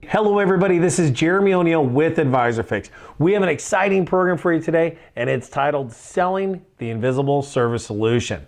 Hello everybody, this is Jeremy O'Neill with AdvisorFix. We have an exciting program for you today, and it's titled Selling the Invisible Service Solution.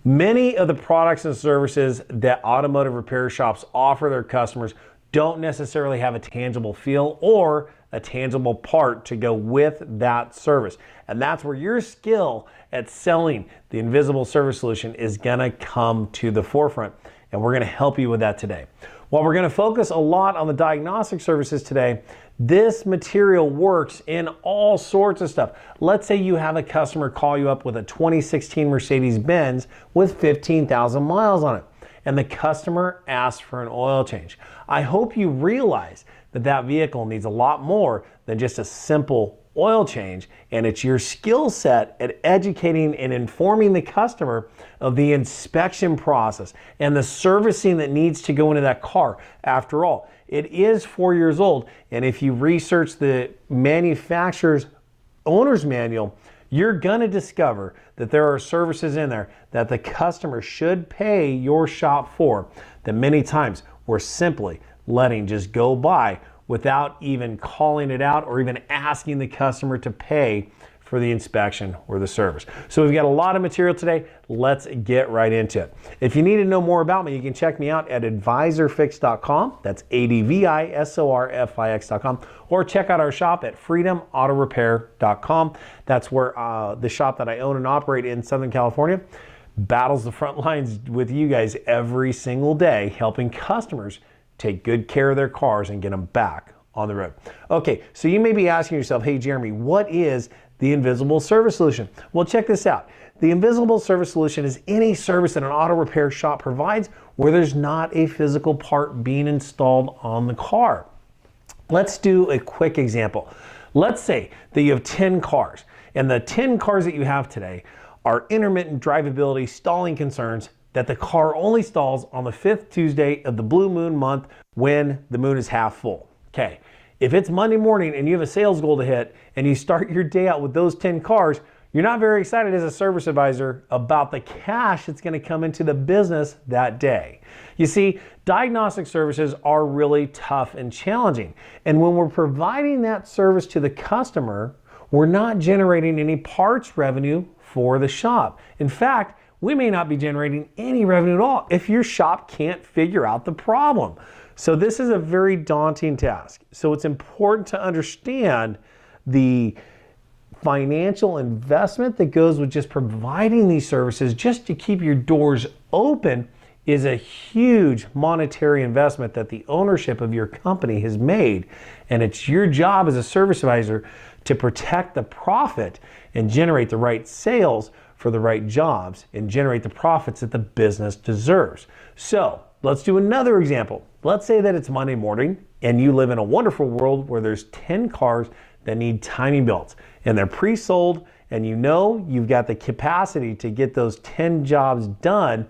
Many of the products and services that automotive repair shops offer their customers don't necessarily have a tangible feel or a tangible part to go with that service. And that's where your skill at selling the invisible service solution is gonna come to the forefront. And we're gonna help you with that today. While we're gonna focus a lot on the diagnostic services today, this material works in all sorts of stuff. Let's say you have a customer call you up with a 2016 Mercedes-Benz with 15,000 miles on it, and the customer asks for an oil change. I hope you realize that that vehicle needs a lot more than just a simple oil change, and it's your skill set at educating and informing the customer of the inspection process and the servicing that needs to go into that car. After all, it is 4 years old, and if you research the manufacturer's owner's manual, you're gonna discover that there are services in there that the customer should pay your shop for that many times we're simply letting just go by without even calling it out or even asking the customer to pay for the inspection or the service. So we've got a lot of material today. Let's get right into it. If you need to know more about me, you can check me out at advisorfix.com. That's ADVISORFIX.com. Or check out our shop at freedomautorepair.com. That's where the shop that I own and operate in Southern California battles the front lines with you guys every single day, helping customers take good care of their cars and get them back on the road. Okay, so you may be asking yourself, hey Jeremy, what is the invisible service solution? Well, check this out. The invisible service solution is any service that an auto repair shop provides where there's not a physical part being installed on the car. Let's do a quick example. Let's say that you have 10 cars, and the 10 cars that you have today are intermittent drivability stalling concerns that the car only stalls on the 5th Tuesday of the blue moon month when the moon is half full. Okay, if it's Monday morning and you have a sales goal to hit and you start your day out with those 10 cars, you're not very excited as a service advisor about the cash that's going to come into the business that day. You see, diagnostic services are really tough and challenging. And when we're providing that service to the customer, we're not generating any parts revenue for the shop. In fact, we may not be generating any revenue at all if your shop can't figure out the problem. So this is a very daunting task. So it's important to understand the financial investment that goes with just providing these services just to keep your doors open is a huge monetary investment that the ownership of your company has made. And it's your job as a service advisor to protect the profit and generate the right sales for the right jobs and generate the profits that the business deserves. So let's do another example. Let's say that it's Monday morning and you live in a wonderful world where there's 10 cars that need timing belts and they're pre-sold, and you know you've got the capacity to get those 10 jobs done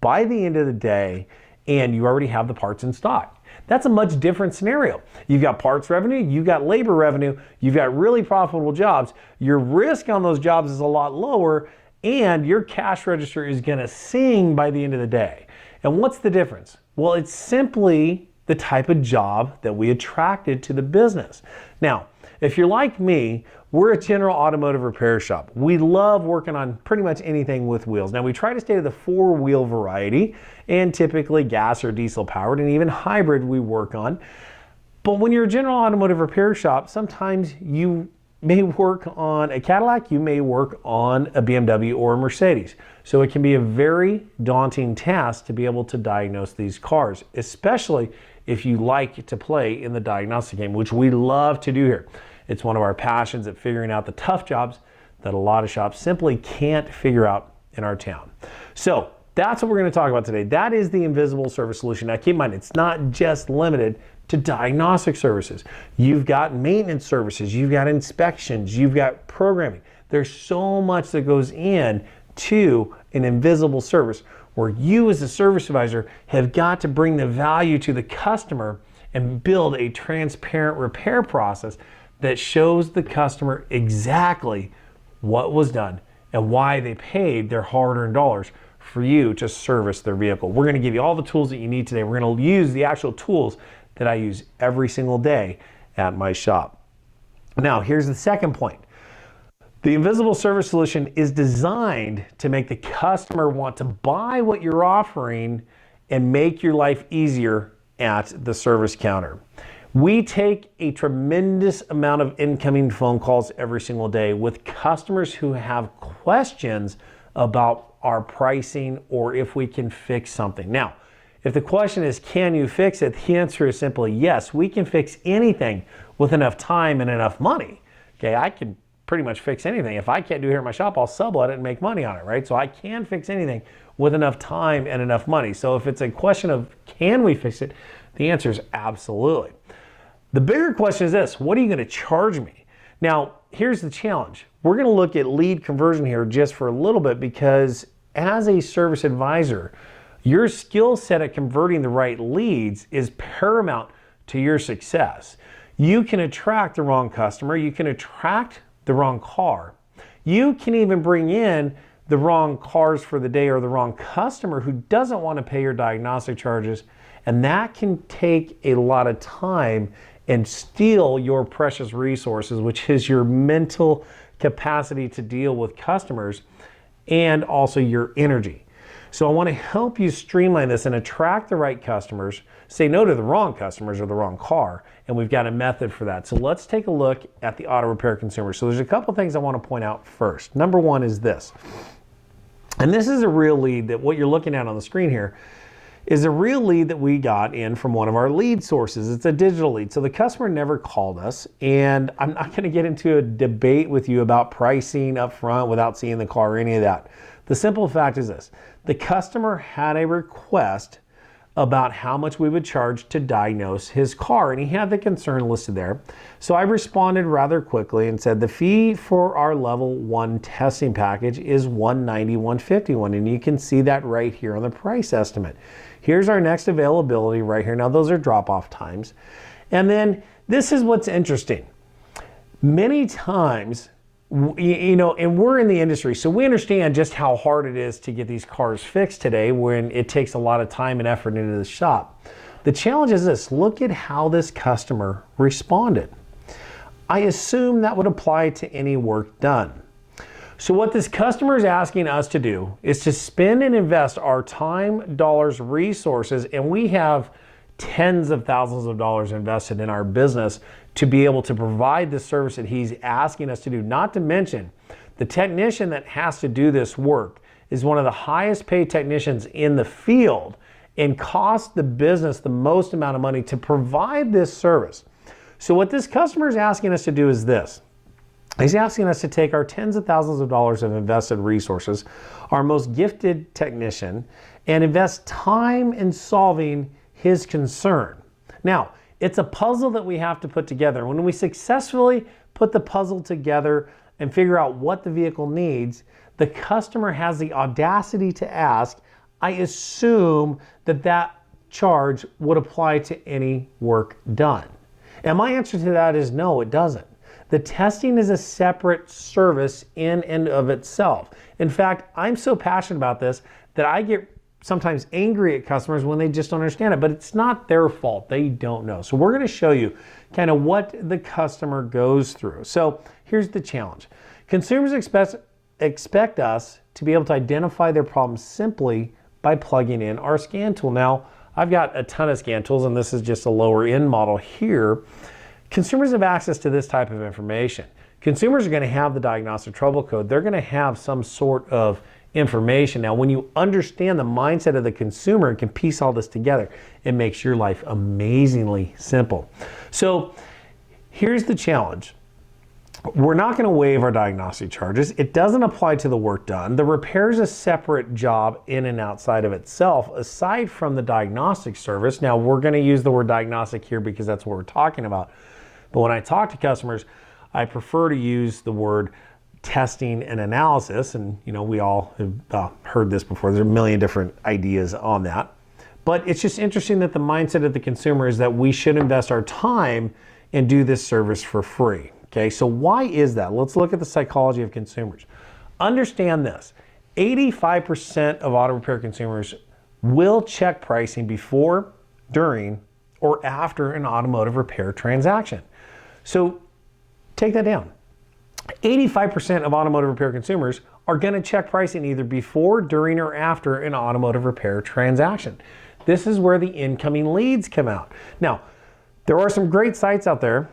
by the end of the day, and you already have the parts in stock. That's a much different scenario. You've got parts revenue, you've got labor revenue, you've got really profitable jobs. Your risk on those jobs is a lot lower, and your cash register is gonna sing by the end of the day. And what's the difference? Well, it's simply the type of job that we attracted to the business. Now, if you're like me, we're a general automotive repair shop. We love working on pretty much anything with wheels. Now, we try to stay to the 4-wheel variety, and typically gas or diesel powered, and even hybrid we work on. But when you're a general automotive repair shop, sometimes you may work on a Cadillac, you may work on a BMW or a Mercedes. So it can be a very daunting task to be able to diagnose these cars, especially if you like to play in the diagnostic game, which we love to do here. It's one of our passions at figuring out the tough jobs that a lot of shops simply can't figure out in our town. So that's what we're going to talk about today. That is the invisible service solution. Now keep in mind, it's not just limited to diagnostic services. You've got maintenance services, you've got inspections, you've got programming. There's so much that goes in to an invisible service where you as a service advisor have got to bring the value to the customer and build a transparent repair process that shows the customer exactly what was done and why they paid their hard-earned dollars for you to service their vehicle. We're going to give you all the tools that you need today. We're going to use the actual tools that I use every single day at my shop. Now, here's the second point. The Invisible Service Solution is designed to make the customer want to buy what you're offering and make your life easier at the service counter. We take a tremendous amount of incoming phone calls every single day with customers who have questions about our pricing or if we can fix something. Now, if the question is, can you fix it? The answer is simply yes, we can fix anything with enough time and enough money. Okay, I can pretty much fix anything. If I can't do it here at my shop, I'll sublet it and make money on it, right? So I can fix anything with enough time and enough money. So if it's a question of can we fix it, the answer is absolutely. The bigger question is this: what are you going to charge me? Now, here's the challenge. We're going to look at lead conversion here just for a little bit, because as a service advisor, your skill set at converting the right leads is paramount to your success. You can attract the wrong customer, you can attract the wrong car. You can even bring in the wrong cars for the day or the wrong customer who doesn't want to pay your diagnostic charges, and that can take a lot of time and steal your precious resources, which is your mental capacity to deal with customers and also your energy. So I want to help you streamline this and attract the right customers, say no to the wrong customers or the wrong car, and we've got a method for that. So let's take a look at the auto repair consumer. So there's a couple things I want to point out first. Number one is this, and this is a real lead that what you're looking at on the screen here is a real lead that we got in from one of our lead sources. It's a digital lead. So the customer never called us, and I'm not going to get into a debate with you about pricing up front without seeing the car or any of that. The simple fact is this: the customer had a request about how much we would charge to diagnose his car, and he had the concern listed there. So I responded rather quickly and said the fee for our level 1 testing package is $190, $151, and you can see that right here on the price estimate. Here's our next availability right here. Now those are drop-off times. And then this is what's interesting. Many times, you know, and we're in the industry, so we understand just how hard it is to get these cars fixed today when it takes a lot of time and effort into the shop. The challenge is this: look at how this customer responded. I assume that would apply to any work done. So what this customer is asking us to do is to spend and invest our time, dollars, resources, and we have tens of thousands of dollars invested in our business to be able to provide the service that he's asking us to do. Not to mention, the technician that has to do this work is one of the highest paid technicians in the field and costs the business the most amount of money to provide this service. So what this customer is asking us to do is this. He's asking us to take our tens of thousands of dollars of invested resources, our most gifted technician, and invest time in solving his concern. Now, it's a puzzle that we have to put together. When we successfully put the puzzle together and figure out what the vehicle needs, the customer has the audacity to ask, I assume that that charge would apply to any work done. And my answer to that is no, it doesn't. The testing is a separate service in and of itself. In fact, I'm so passionate about this that I get sometimes angry at customers when they just don't understand it, but it's not their fault. They don't know. So we're going to show you kind of what the customer goes through. So here's the challenge. Consumers expect us to be able to identify their problems simply by plugging in our scan tool. Now, I've got a ton of scan tools, and this is just a lower end model here. Consumers have access to this type of information. Consumers are going to have the diagnostic trouble code. They're going to have some sort of information. Now, when you understand the mindset of the consumer and can piece all this together, it makes your life amazingly simple. So here's the challenge. We're not going to waive our diagnostic charges. It doesn't apply to the work done. The repair is a separate job in and outside of itself, aside from the diagnostic service. Now, we're going to use the word diagnostic here because that's what we're talking about. But when I talk to customers, I prefer to use the word testing and analysis. And, you know, we all have heard this before. There's a million different ideas on that. But it's just interesting that the mindset of the consumer is that we should invest our time and do this service for free. Okay, so why is that? Let's look at the psychology of consumers. Understand this: 85% of auto repair consumers will check pricing before, during, or after an automotive repair transaction. So take that down. 85% of automotive repair consumers are going to check pricing either before, during, or after an automotive repair transaction. This is where the incoming leads come out. Now, there are some great sites out there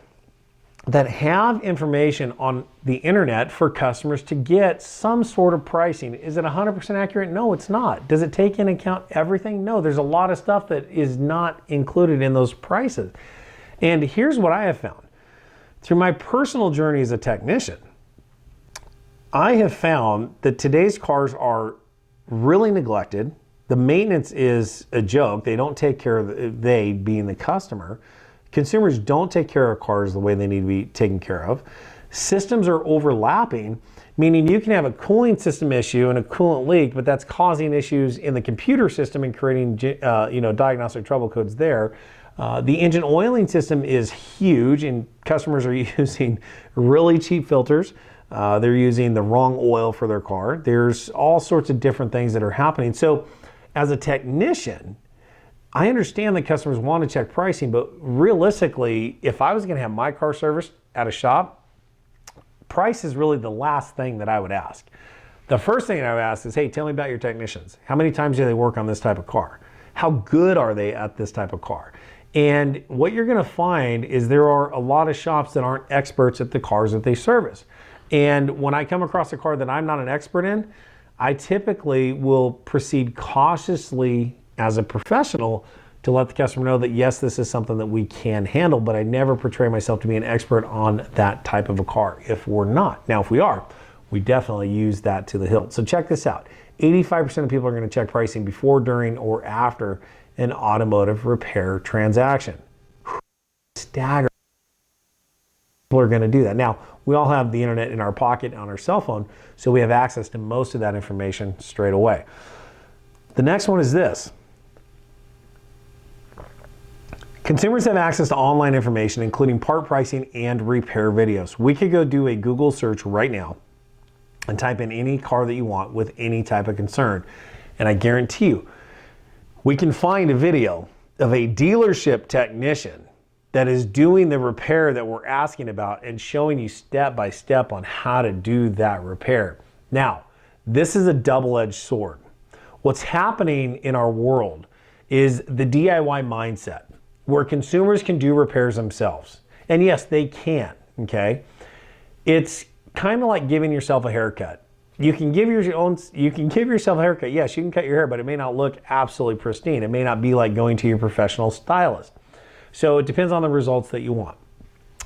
that have information on the internet for customers to get some sort of pricing. Is it 100% accurate? No, it's not. Does it take into account everything? No, there's a lot of stuff that is not included in those prices. And here's what I have found. Through my personal journey as a technician, I have found that today's cars are really neglected. The maintenance is a joke. They don't take care of, they being the customer. Consumers don't take care of cars the way they need to be taken care of. Systems are overlapping, meaning you can have a cooling system issue and a coolant leak, but that's causing issues in the computer system and creating diagnostic trouble codes there. The engine oiling system is huge, and customers are using really cheap filters. They're using the wrong oil for their car. There's all sorts of different things that are happening. So as a technician, I understand that customers want to check pricing, but realistically, if I was going to have my car serviced at a shop, price is really the last thing that I would ask. The first thing I would ask is, hey, tell me about your technicians. How many times do they work on this type of car? How good are they at this type of car? And what you're going to find is there are a lot of shops that aren't experts at the cars that they service. And when I come across a car that I'm not an expert in, I typically will proceed cautiously as a professional to let the customer know that yes, this is something that we can handle, but I never portray myself to be an expert on that type of a car if we're not. Now, if we are, we definitely use that to the hilt. So check this out. 85% of people are going to check pricing before, during, or after an automotive repair transaction. Staggering. People are going to do that. Now, we all have the internet in our pocket on our cell phone, so we have access to most of that information straight away. The next one is this. Consumers have access to online information, including part pricing and repair videos. We could go do a Google search right now and type in any car that you want with any type of concern. And I guarantee you, we can find a video of a dealership technician that is doing the repair that we're asking about and showing you step by step on how to do that repair. Now, this is a double-edged sword. What's happening in our world is the DIY mindset, where consumers can do repairs themselves. And yes, they can, okay? It's kind of like giving yourself a haircut. You can give yourself a haircut. Yes, you can cut your hair, but it may not look absolutely pristine. It may not be like going to your professional stylist. So it depends on the results that you want.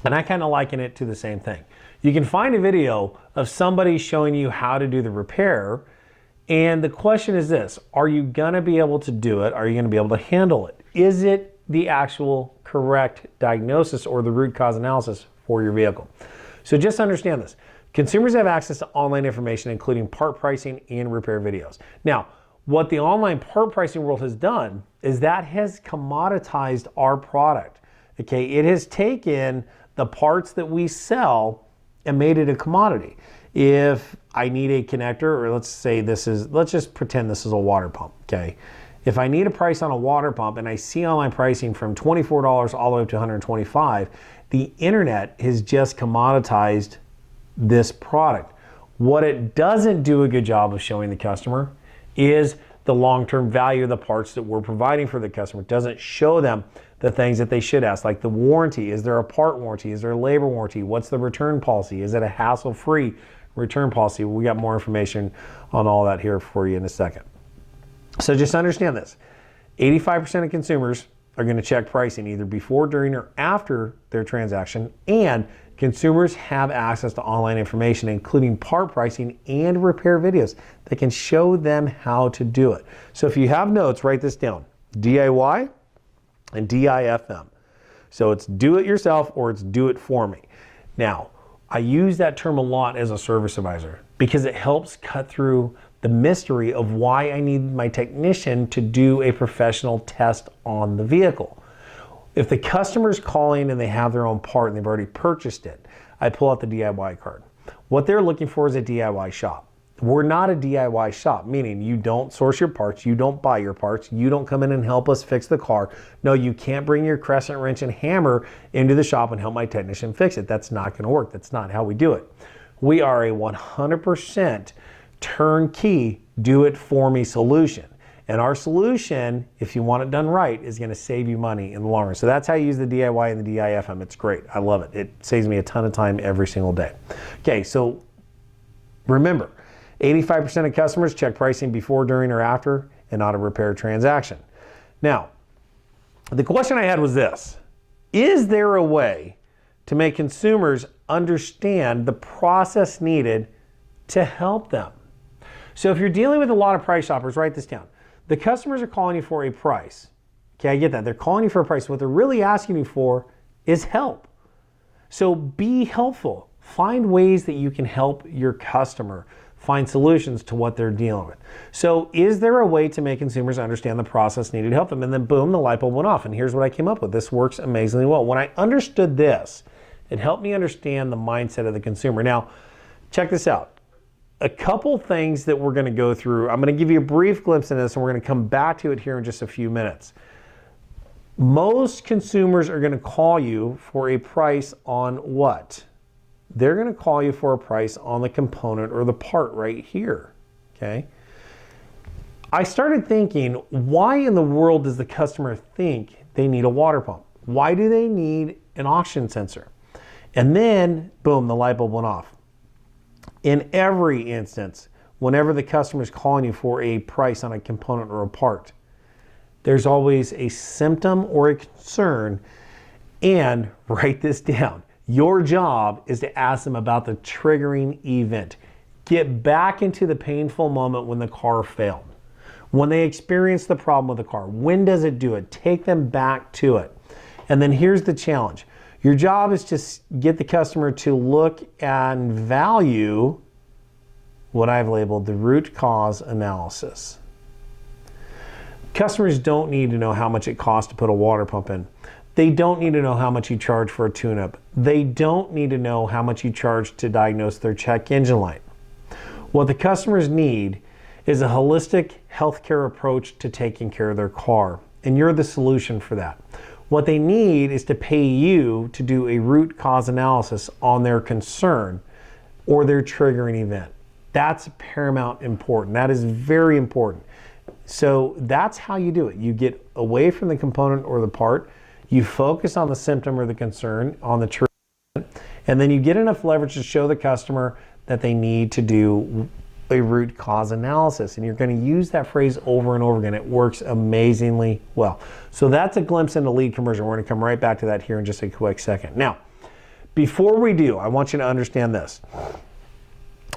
And I kind of liken it to the same thing. You can find a video of somebody showing you how to do the repair, and the question is this: are you gonna be able to do it? Are you gonna be able to handle it? Is it the actual correct diagnosis or the root cause analysis for your vehicle? So just understand this. Consumers have access to online information, including part pricing and repair videos. Now, what the online part pricing world has done is that has commoditized our product. Okay, it has taken the parts that we sell and made it a commodity. If I need a connector, or let's just pretend this is a water pump, okay? If I need a price on a water pump and I see online pricing from $24 all the way up to $125, the internet has just commoditized this product. What it doesn't do a good job of showing the customer is the long-term value of the parts that we're providing for the customer. It doesn't show them the things that they should ask, like the warranty. Is there a part warranty? Is there a labor warranty? What's the return policy? Is it a hassle-free return policy? We got more information on all that here for you in a second. So just understand this. 85% of consumers are going to check pricing either before, during, or after their transaction, and consumers have access to online information, including part pricing and repair videos that can show them how to do it. So if you have notes, write this down: DIY and DIFM. So it's do it yourself or it's do it for me. Now, I use that term a lot as a service advisor because it helps cut through the mystery of why I need my technician to do a professional test on the vehicle. If the customer's calling and they have their own part and they've already purchased it, I pull out the DIY card. What they're looking for is a DIY shop. We're not a DIY shop, meaning you don't source your parts, you don't buy your parts, you don't come in and help us fix the car. No, you can't bring your crescent wrench and hammer into the shop and help my technician fix it. That's not going to work. That's not how we do it. We are a 100% turnkey, do-it-for-me solution. And our solution, if you want it done right, is going to save you money in the long run. So that's how you use the DIY and the DIFM. It's great. I love it. It saves me a ton of time every single day. Okay, so remember, 85% of customers check pricing before, during, or after an auto repair transaction. Now, the question I had was this: is there a way to make consumers understand the process needed to help them? So if you're dealing with a lot of price shoppers, write this down. The customers are calling you for a price. Okay, I get that. They're calling you for a price. What they're really asking you for is help. So be helpful. Find ways that you can help your customer find solutions to what they're dealing with. So is there a way to make consumers understand the process needed to help them? And then boom, the light bulb went off. And here's what I came up with. This works amazingly well. When I understood this, it helped me understand the mindset of the consumer. Now, check this out. A couple things that we're going to go through. I'm going to give you a brief glimpse into this, and we're going to come back to it here in just a few minutes. Most consumers are going to call you for a price on what? They're going to call you for a price on the component or the part right here. Okay. I started thinking, why in the world does the customer think they need a water pump? Why do they need an oxygen sensor? And then, boom, the light bulb went off. In every instance, whenever the customer is calling you for a price on a component or a part, there's always a symptom or a concern. And write this down. Your job is to ask them about the triggering event. Get back into the painful moment when the car failed. When they experience the problem with the car. When does it do it? Take them back to it. And then here's the challenge. Your job is to get the customer to look and value what I've labeled the root cause analysis. Customers don't need to know how much it costs to put a water pump in. They don't need to know how much you charge for a tune-up. They don't need to know how much you charge to diagnose their check engine light. What the customers need is a holistic healthcare approach to taking care of their car, and you're the solution for that. What they need is to pay you to do a root cause analysis on their concern or their triggering event. That's paramount important. That is very important. So that's how you do it. You get away from the component or the part, you focus on the symptom or the concern, on the triggering, and then you get enough leverage to show the customer that they need to do a root cause analysis. And you're going to use that phrase over and over again. It works amazingly well. So that's a glimpse into lead conversion. We're going to come right back to that here in just a quick second. Now, before we do, I want you to understand this.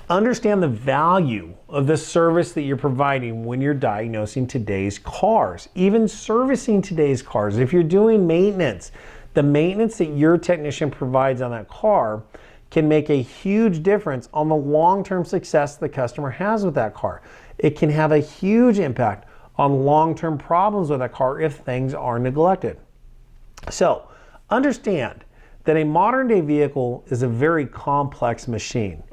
Understand the value of the service that you're providing when you're diagnosing today's cars, even servicing today's cars. If you're doing maintenance, the maintenance that your technician provides on that car can make a huge difference on the long-term success the customer has with that car. It can have a huge impact on long-term problems with that car if things are neglected. So understand that a modern-day vehicle is a very complex machine.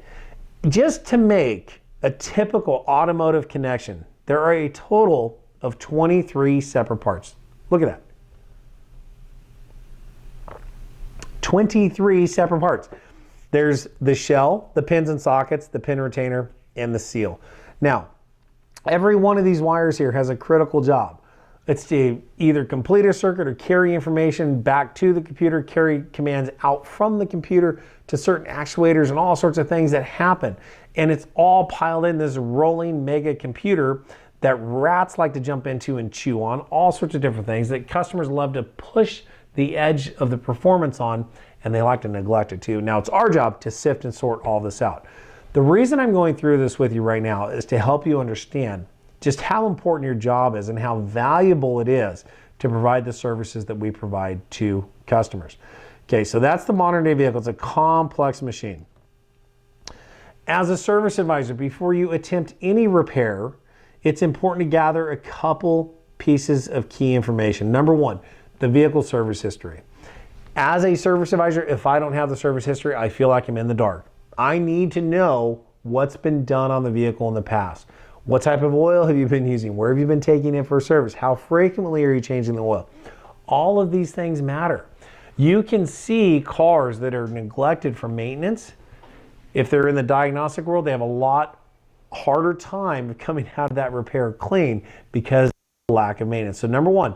Just to make a typical automotive connection, there are a total of 23 separate parts. Look at that. 23 separate parts. There's the shell, the pins and sockets, the pin retainer, and the seal. Now, every one of these wires here has a critical job. It's to either complete a circuit or carry information back to the computer, carry commands out from the computer to certain actuators and all sorts of things that happen. And it's all piled in this rolling mega computer that rats like to jump into and chew on, all sorts of different things that customers love to push the edge of the performance on, and they like to neglect it too. Now it's our job to sift and sort all this out. The reason I'm going through this with you right now is to help you understand just how important your job is and how valuable it is to provide the services that we provide to customers. Okay, so that's the modern day vehicle. It's a complex machine. As a service advisor, before you attempt any repair, it's important to gather a couple pieces of key information. Number one, the vehicle service history. As a service advisor, if I don't have the service history, I feel like I'm in the dark. I need to know what's been done on the vehicle in the past. What type of oil have you been using? Where have you been taking it for service? How frequently are you changing the oil? All of these things matter. You can see cars that are neglected for maintenance. If they're in the diagnostic world, they have a lot harder time coming out of that repair clean because of the lack of maintenance. So number one,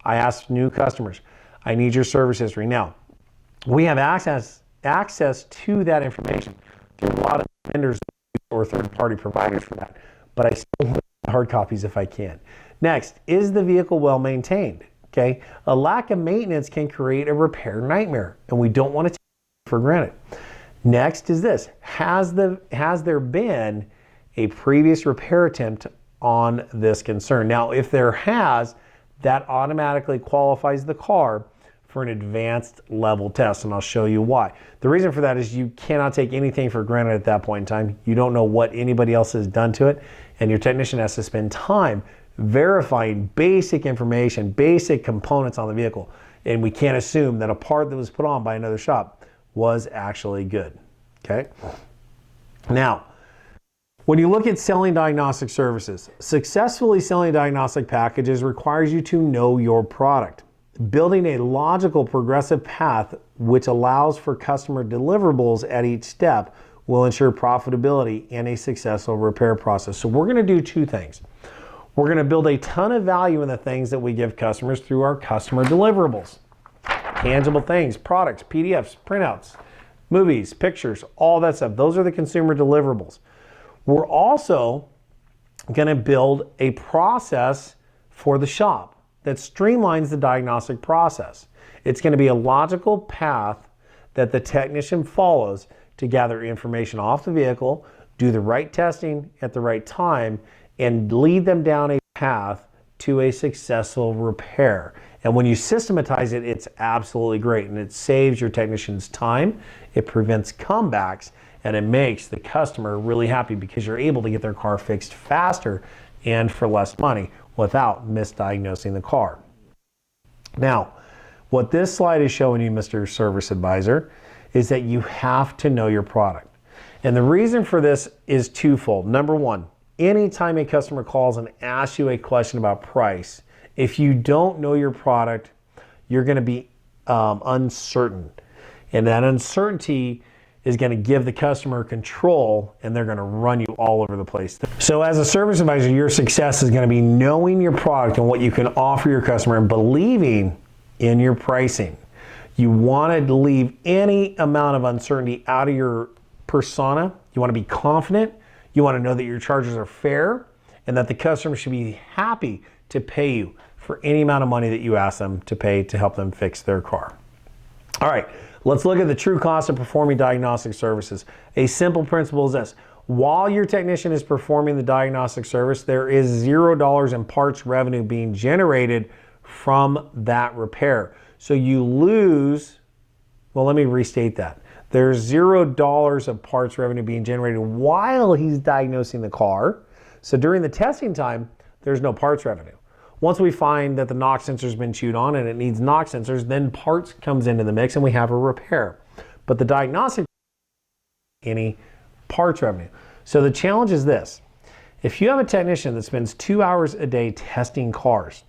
I ask new customers, I need your service history. Now, we have access to that information through a lot of vendors or third-party providers for that, but I still want hard copies if I can. Next, is the vehicle well maintained? Okay, a lack of maintenance can create a repair nightmare, and we don't want to take it for granted. Next is this: has there been a previous repair attempt on this concern? Now, if there has, that automatically qualifies the car for an advanced level test, and I'll show you why. The reason for that is you cannot take anything for granted at that point in time. You don't know what anybody else has done to it, and your technician has to spend time verifying basic information, basic components on the vehicle, and we can't assume that a part that was put on by another shop was actually good. Okay? Now, when you look at selling diagnostic services, successfully selling diagnostic packages requires you to know your product. Building a logical, progressive path which allows for customer deliverables at each step will ensure profitability and a successful repair process. So we're going to do two things. We're going to build a ton of value in the things that we give customers through our customer deliverables. Tangible things, products, PDFs, printouts, movies, pictures, all that stuff. Those are the consumer deliverables. We're also going to build a process for the shop that streamlines the diagnostic process. It's going to be a logical path that the technician follows to gather information off the vehicle, do the right testing at the right time, and lead them down a path to a successful repair. And when you systematize it, it's absolutely great, and it saves your technicians time, it prevents comebacks, and it makes the customer really happy because you're able to get their car fixed faster and for less money without misdiagnosing the car. Now, what this slide is showing you, Mr. Service Advisor, is that you have to know your product. And the reason for this is twofold. Number one, anytime a customer calls and asks you a question about price, if you don't know your product, you're going to be uncertain. And that uncertainty is going to give the customer control, and they're going to run you all over the place. So as a service advisor, your success is going to be knowing your product and what you can offer your customer and believing in your pricing. You want to leave any amount of uncertainty out of your persona. You want to be confident. You want to know that your charges are fair and that the customer should be happy to pay you for any amount of money that you ask them to pay to help them fix their car. All right, let's look at the true cost of performing diagnostic services. A simple principle is this: while your technician is performing the diagnostic service, there is $0 in parts revenue being generated from that repair. So you lose, well, let me restate that. There's $0 of parts revenue being generated while he's diagnosing the car. So during the testing time, there's no parts revenue. Once we find that the knock sensor's been chewed on and it needs knock sensors, then parts comes into the mix and we have a repair. But the diagnostic, any parts revenue. So the challenge is this: if you have a technician that spends 2 hours a day testing cars,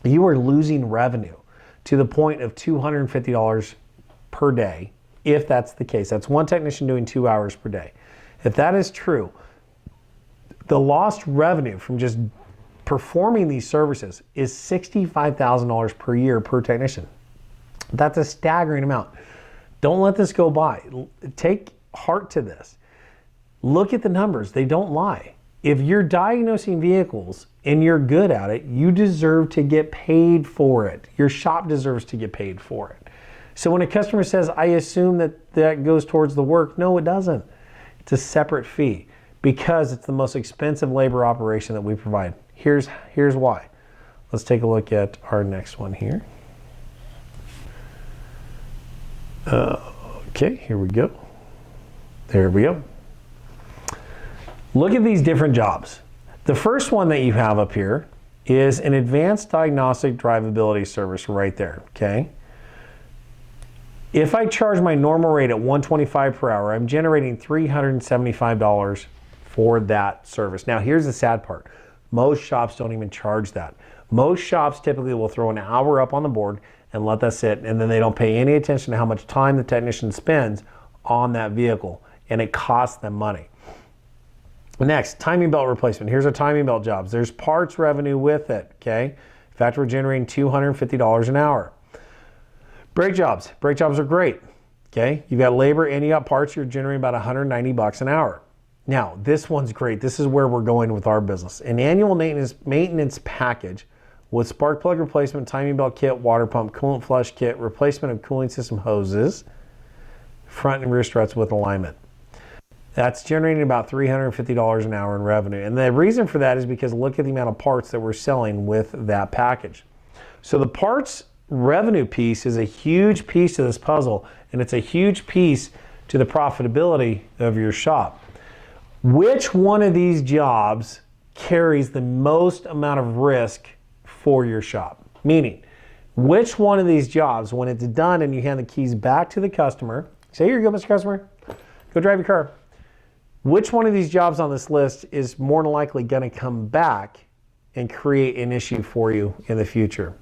you are losing revenue to the point of $250 per day. If that's the case, that's one technician doing 2 hours per day. If that is true, the lost revenue from just performing these services is $65,000 per year per technician. That's a staggering amount. Don't let this go by. Take heart to this. Look at the numbers. They don't lie. If you're diagnosing vehicles and you're good at it, you deserve to get paid for it. Your shop deserves to get paid for it. So when a customer says, I assume that that goes towards the work, no, it doesn't. It's a separate fee because it's the most expensive labor operation that we provide. Here's why. Let's take a look at our next one here. Okay, here we go. There we go. Look at these different jobs. The first one that you have up here is an advanced diagnostic drivability service right there, okay? If I charge my normal rate at $125 per hour, I'm generating $375 for that service. Now, here's the sad part. Most shops don't even charge that. Most shops typically will throw an hour up on the board and let that sit, and then they don't pay any attention to how much time the technician spends on that vehicle, and it costs them money. Next, timing belt replacement. Here's our timing belt jobs. There's parts revenue with it, okay? In fact, we're generating $250 an hour. Brake jobs. Brake jobs are great, okay? You got labor and you got parts, you're generating about $190 an hour. Now, this one's great. This is where we're going with our business. An annual maintenance package with spark plug replacement, timing belt kit, water pump, coolant flush kit, replacement of cooling system hoses, front and rear struts with alignment. That's generating about $350 an hour in revenue. And the reason for that is because look at the amount of parts that we're selling with that package. So the parts revenue piece is a huge piece to this puzzle, and it's a huge piece to the profitability of your shop. Which one of these jobs carries the most amount of risk for your shop? Meaning, which one of these jobs, when it's done and you hand the keys back to the customer, say, here you go, Mr. Customer, go drive your car. Which one of these jobs on this list is more than likely going to come back and create an issue for you in the future?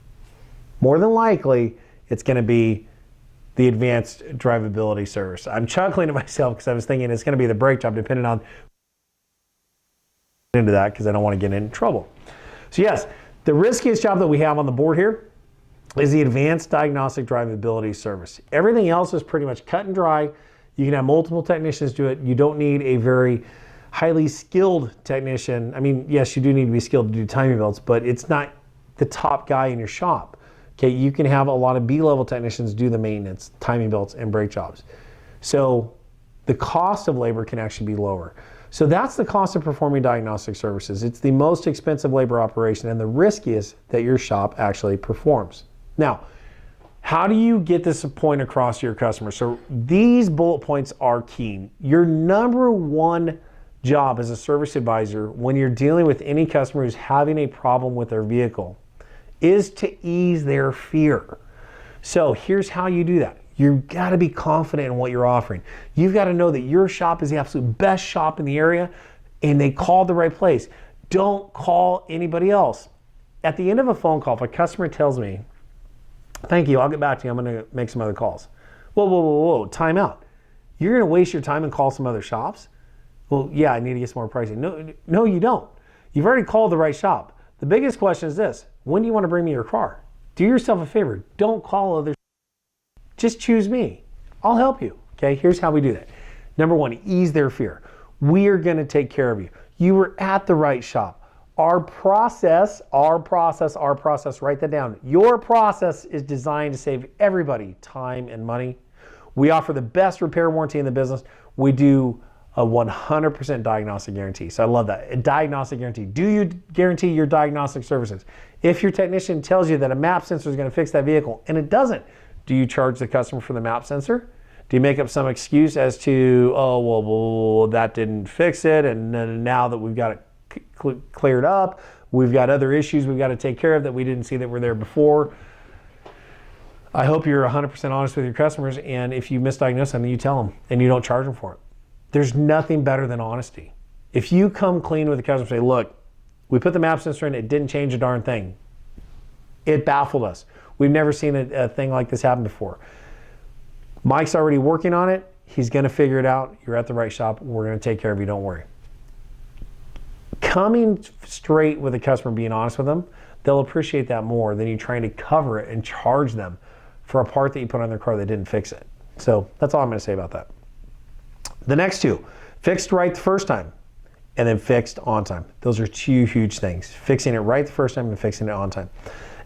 More than likely, it's going to be the advanced drivability service. I'm chuckling to myself because I was thinking it's going to be the brake job, depending on into that because I don't want to get in trouble. So yes, the riskiest job that we have on the board here is the advanced diagnostic drivability service. Everything else is pretty much cut and dry. You can have multiple technicians do it. You don't need a very highly skilled technician. I mean, yes, you do need to be skilled to do timing belts, but it's not the top guy in your shop. Okay, you can have a lot of B-level technicians do the maintenance, timing belts, and brake jobs. So the cost of labor can actually be lower. So that's the cost of performing diagnostic services. It's the most expensive labor operation and the riskiest that your shop actually performs. Now, how do you get this point across to your customer? So these bullet points are key. Your number one job as a service advisor when you're dealing with any customer who's having a problem with their vehicle is to ease their fear. So here's how you do that. You've got to be confident in what you're offering. You've got to know that your shop is the absolute best shop in the area and they called the right place. Don't call anybody else. At the end of a phone call, if a customer tells me, thank you, I'll get back to you, I'm going to make some other calls. Whoa, time out. You're going to waste your time and call some other shops? Well, yeah, I need to get some more pricing. No, you don't. You've already called the right shop. The biggest question is this: when do you want to bring me your car? Do yourself a favor. Don't call others. Just choose me. I'll help you. Okay, here's how we do that. Number one, ease their fear. We are going to take care of you. You were at the right shop. Our process, write that down. Your process is designed to save everybody time and money. We offer the best repair warranty in the business. We do a 100% diagnostic guarantee. So I love that. A diagnostic guarantee. Do you guarantee your diagnostic services? If your technician tells you that a map sensor is going to fix that vehicle and it doesn't, do you charge the customer for the map sensor? Do you make up some excuse as to, oh, well, that didn't fix it, and now that we've got it cleared up, we've got other issues we've got to take care of that we didn't see that were there before? I hope you're 100% honest with your customers, and if you misdiagnose something, you tell them, and you don't charge them for it. There's nothing better than honesty. If you come clean with the customer and say, look, we put the map sensor in, it didn't change a darn thing. It baffled us. We've never seen a thing like this happen before. Mike's already working on it. He's going to figure it out. You're at the right shop. We're going to take care of you. Don't worry. Coming straight with the customer, being honest with them, they'll appreciate that more than you trying to cover it and charge them for a part that you put on their car that didn't fix it. So that's all I'm going to say about that. The next two, fixed right the first time and then fixed on time. Those are two huge things. Fixing it right the first time and fixing it on time.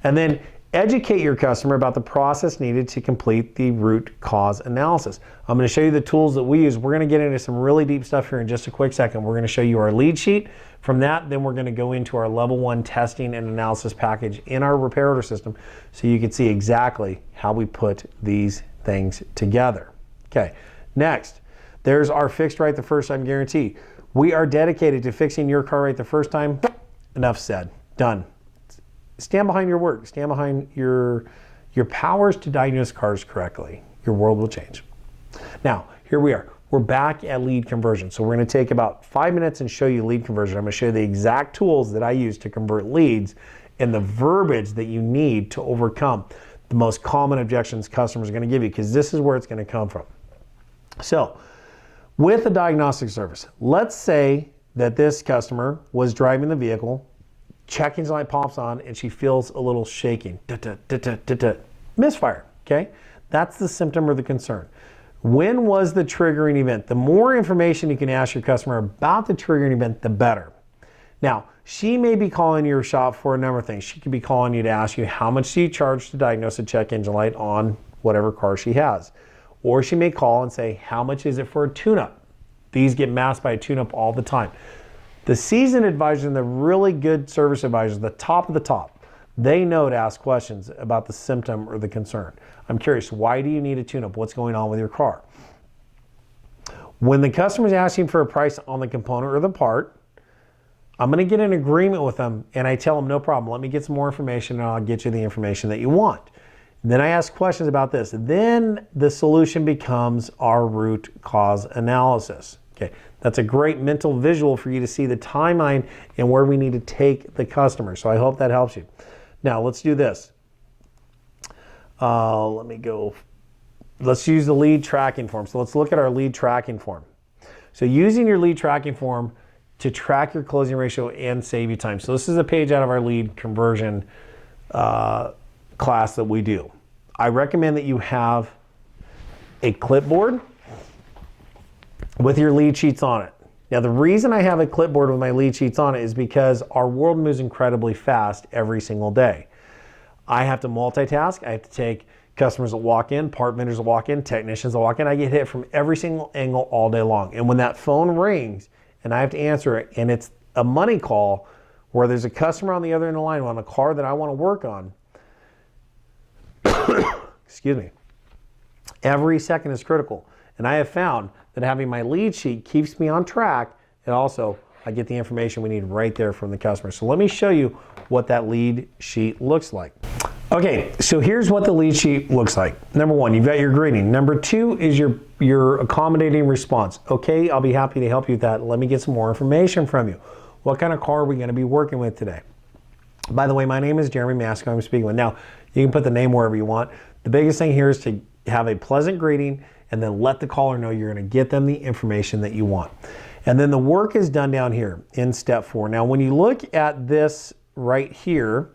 And then educate your customer about the process needed to complete the root cause analysis. I'm going to show you the tools that we use. We're going to get into some really deep stuff here in just a quick second. We're going to show you our lead sheet. From that, then we're going to go into our level 1 testing and analysis package in our repair order system so you can see exactly how we put these things together. Okay, next, there's our fixed right the first time guarantee. We are dedicated to fixing your car right the first time. Enough said. Done. Stand behind your work. Stand behind your powers to diagnose cars correctly. your world will change. Now, here we are. We're back at lead conversion. So we're going to take about 5 minutes and show you lead conversion. I'm going to show you the exact tools that I use to convert leads and the verbiage that you need to overcome the most common objections customers are going to give you, because this is where it's going to come from. So with a diagnostic service, let's say that this customer was driving the vehicle, check engine light pops on, and she feels a little shaking. Misfire, okay? That's the symptom or the concern. When was the triggering event? The more information you can ask your customer about the triggering event, the better. Now, she may be calling your shop for a number of things. She could be calling you to ask you how much do you charge to diagnose a check engine light on whatever car she has. Or she may call and say, how much is it for a tune-up? These get masked by a tune-up all the time. The seasoned advisors and the really good service advisors, the top of the top, they know to ask questions about the symptom or the concern. I'm curious, why do you need a tune-up? What's going on with your car? When the customer's asking for a price on the component or the part, I'm going to get an agreement with them, and I tell them, no problem, let me get some more information and I'll get you the information that you want. Then I ask questions about this. Then the solution becomes our root cause analysis. Okay, that's a great mental visual for you to see the timeline and where we need to take the customer. So I hope that helps you. Now let's do this. Let's use the lead tracking form. So let's look at our lead tracking form. So using your lead tracking form to track your closing ratio and save you time. So this is a page out of our lead conversion class that we do. I recommend that you have a clipboard with your lead sheets on it. Now, the reason I have a clipboard with my lead sheets on it is because our world moves incredibly fast every single day. I have to multitask. I have to take customers that walk in, part vendors that walk in, technicians that walk in. I get hit from every single angle all day long. And when that phone rings and I have to answer it, and it's a money call where there's a customer on the other end of the line on a car that I want to work on, excuse me, every second is critical. And I have found that having my lead sheet keeps me on track, and also I get the information we need right there from the customer. So let me show you what that lead sheet looks like. Okay, so here's what the lead sheet looks like. Number one, you've got your greeting. Number two is your accommodating response. Okay, I'll be happy to help you with that. Let me get some more information from you. What kind of car are we going to be working with today? By the way, my name is Jeremy Masco. I'm speaking with. Now, you can put the name wherever you want. The biggest thing here is to have a pleasant greeting and then let the caller know you're going to get them the information that you want. And then the work is done down here in step 4. Now, when you look at this right here,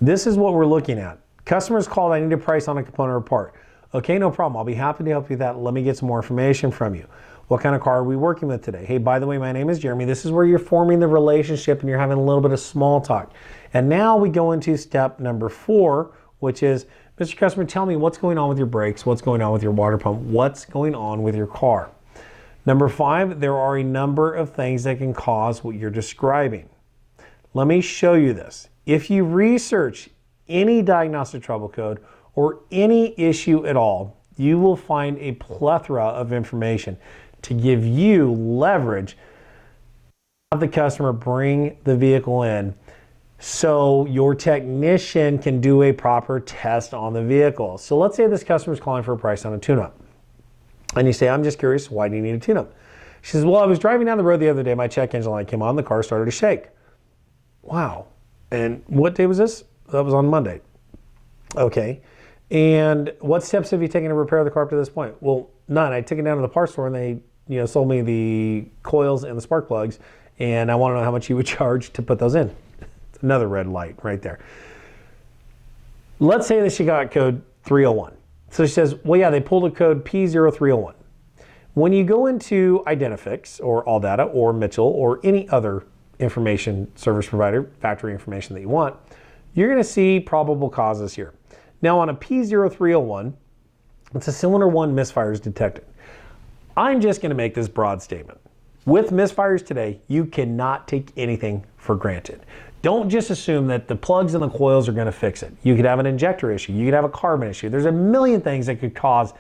this is what we're looking at. Customers called, I need a price on a component or part. Okay, no problem. I'll be happy to help you with that. Let me get some more information from you. What kind of car are we working with today? Hey, by the way, my name is Jeremy. This is where you're forming the relationship and you're having a little bit of small talk. And now we go into step number 4, which is, Mr. Customer, tell me what's going on with your brakes, what's going on with your water pump, what's going on with your car. Number 5, there are a number of things that can cause what you're describing. Let me show you this. If you research any diagnostic trouble code or any issue at all, you will find a plethora of information to give you leverage to have the customer bring the vehicle in so your technician can do a proper test on the vehicle. So let's say this customer is calling for a price on a tune-up. And you say, I'm just curious, why do you need a tune-up? She says, well, I was driving down the road the other day, my check engine light came on, the car started to shake. Wow. And what day was this? That was on Monday. Okay. And what steps have you taken to repair the car up to this point? Well, none. I took it down to the parts store and they sold me the coils and the spark plugs, and I want to know how much you would charge to put those in. It's another red light right there. Let's say that she got code 301. So she says, well, yeah, they pulled a code P0301. When you go into Identifix or ALLDATA or Mitchell or any other information service provider, factory information that you want, you're going to see probable causes here. Now on a P0301, it's a cylinder 1 misfire is detected. I'm just going to make this broad statement. With misfires today, you cannot take anything for granted. Don't just assume that the plugs and the coils are going to fix it. You could have an injector issue. You could have a carbon issue. There's a million things that could cause,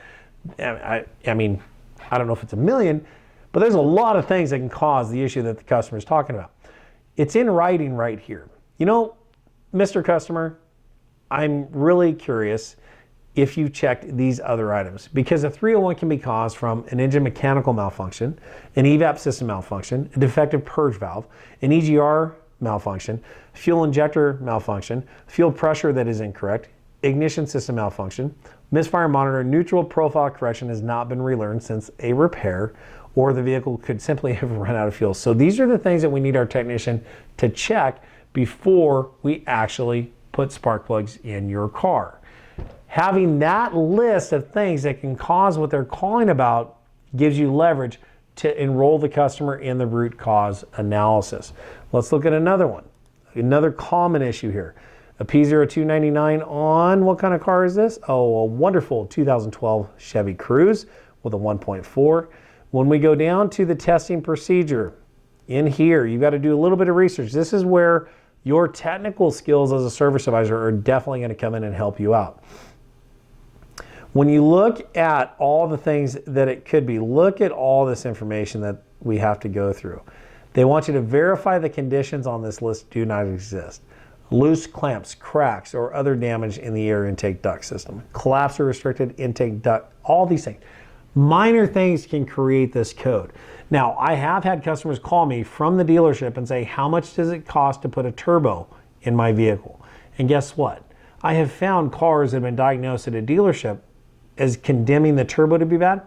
I mean, I don't know if it's a million, but there's a lot of things that can cause the issue that the customer is talking about. It's in writing right here. Mr. Customer, I'm really curious if you checked these other items, because a 301 can be caused from an engine mechanical malfunction, an evap system malfunction, a defective purge valve, an EGR malfunction, fuel injector malfunction, fuel pressure that is incorrect, ignition system malfunction, misfire monitor, neutral profile correction has not been relearned since a repair, or the vehicle could simply have run out of fuel. So these are the things that we need our technician to check before we actually put spark plugs in your car. Having that list of things that can cause what they're calling about gives you leverage to enroll the customer in the root cause analysis. Let's look at another one. Another common issue here. A P0299 on, what kind of car is this? Oh, a wonderful 2012 Chevy Cruze with a 1.4. When we go down to the testing procedure, in here, you've got to do a little bit of research. This is where your technical skills as a service advisor are definitely going to come in and help you out. When you look at all the things that it could be, look at all this information that we have to go through. They want you to verify the conditions on this list do not exist. Loose clamps, cracks, or other damage in the air intake duct system. Collapse or restricted intake duct, all these things. Minor things can create this code. Now, I have had customers call me from the dealership and say, how much does it cost to put a turbo in my vehicle? And guess what? I have found cars that have been diagnosed at a dealership as condemning the turbo to be bad,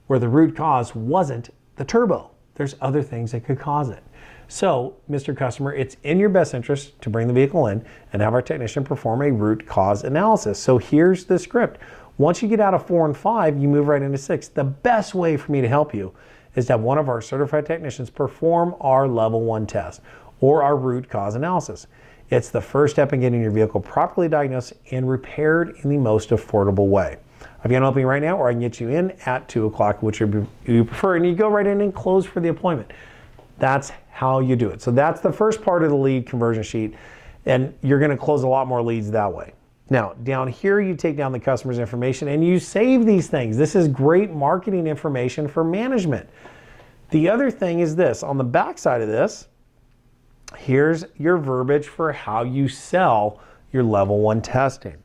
where the root cause wasn't the turbo. There's other things that could cause it. So, Mr. Customer, it's in your best interest to bring the vehicle in and have our technician perform a root cause analysis. So here's the script. Once you get out of 4 and 5, you move right into 6. The best way for me to help you is to have one of our certified technicians perform our level 1 test or our root cause analysis. It's the first step in getting your vehicle properly diagnosed and repaired in the most affordable way. I've got an opening right now, or I can get you in at 2 o'clock, which you prefer, and you go right in and close for the appointment. That's how you do it. So that's the first part of the lead conversion sheet, and you're going to close a lot more leads that way. Now, down here, you take down the customer's information and you save these things. This is great marketing information for management. The other thing is this. On the back side of this, here's your verbiage for how you sell your level 1 testing.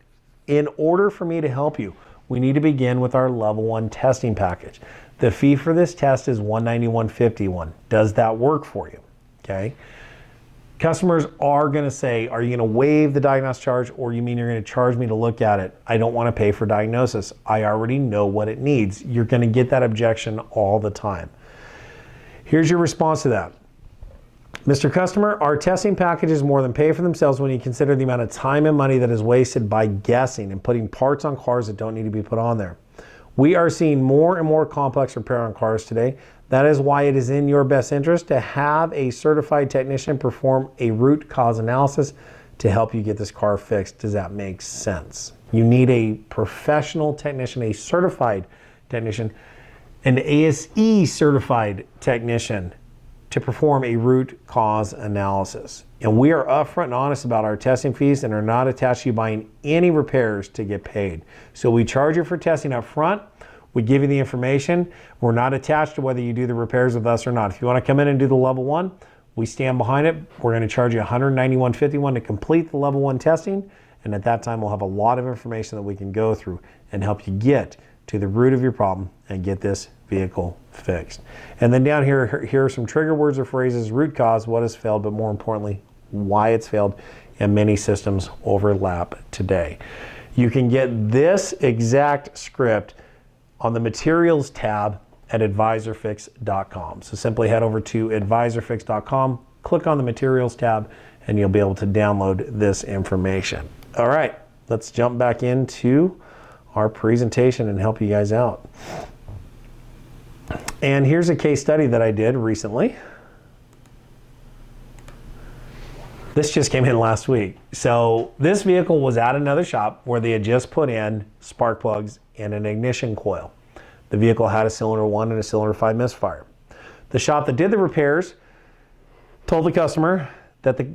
In order for me to help you, we need to begin with our level 1 testing package. The fee for this test is $191.51. Does that work for you? Okay. Customers are going to say, are you going to waive the diagnostic charge, or you mean you're going to charge me to look at it? I don't want to pay for diagnosis. I already know what it needs. You're going to get that objection all the time. Here's your response to that. Mr. Customer, our testing packages more than pay for themselves when you consider the amount of time and money that is wasted by guessing and putting parts on cars that don't need to be put on there. We are seeing more and more complex repair on cars today. That is why it is in your best interest to have a certified technician perform a root cause analysis to help you get this car fixed. Does that make sense? You need a professional technician, a certified technician, an ASE certified technician to perform a root cause analysis. And we are upfront and honest about our testing fees and are not attached to you buying any repairs to get paid. So we charge you for testing up front. We give you the information. We're not attached to whether you do the repairs with us or not. If you want to come in and do the level 1, we stand behind it. We're going to charge you $191.51 to complete the level 1 testing. And at that time, we'll have a lot of information that we can go through and help you get to the root of your problem and get this vehicle fixed. And then down here are some trigger words or phrases: root cause, what has failed, but more importantly, why it's failed, and many systems overlap today. You can get this exact script on the materials tab at advisorfix.com. So simply head over to advisorfix.com, click on the materials tab, and you'll be able to download this information. All right, let's jump back into our presentation and help you guys out. And here's a case study that I did recently. This just came in last week. So this vehicle was at another shop where they had just put in spark plugs and an ignition coil. The vehicle had a cylinder 1 and a cylinder 5 misfire. The shop that did the repairs told the customer that the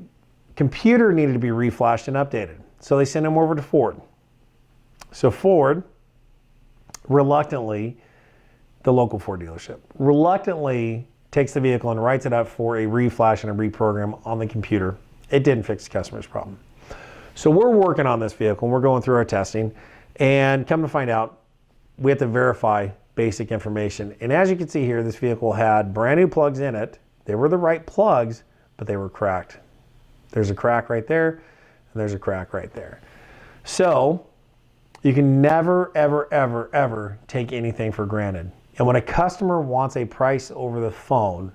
computer needed to be reflashed and updated. So they sent him over to Ford. So Ford, reluctantly, the local Ford dealership, reluctantly takes the vehicle and writes it up for a reflash and a reprogram on the computer. It didn't fix the customer's problem. So we're working on this vehicle and we're going through our testing, and come to find out, we have to verify basic information. And as you can see here, this vehicle had brand new plugs in it. They were the right plugs, but they were cracked. There's a crack right there, and there's a crack right there. So you can never, ever, ever, ever take anything for granted. And when a customer wants a price over the phone,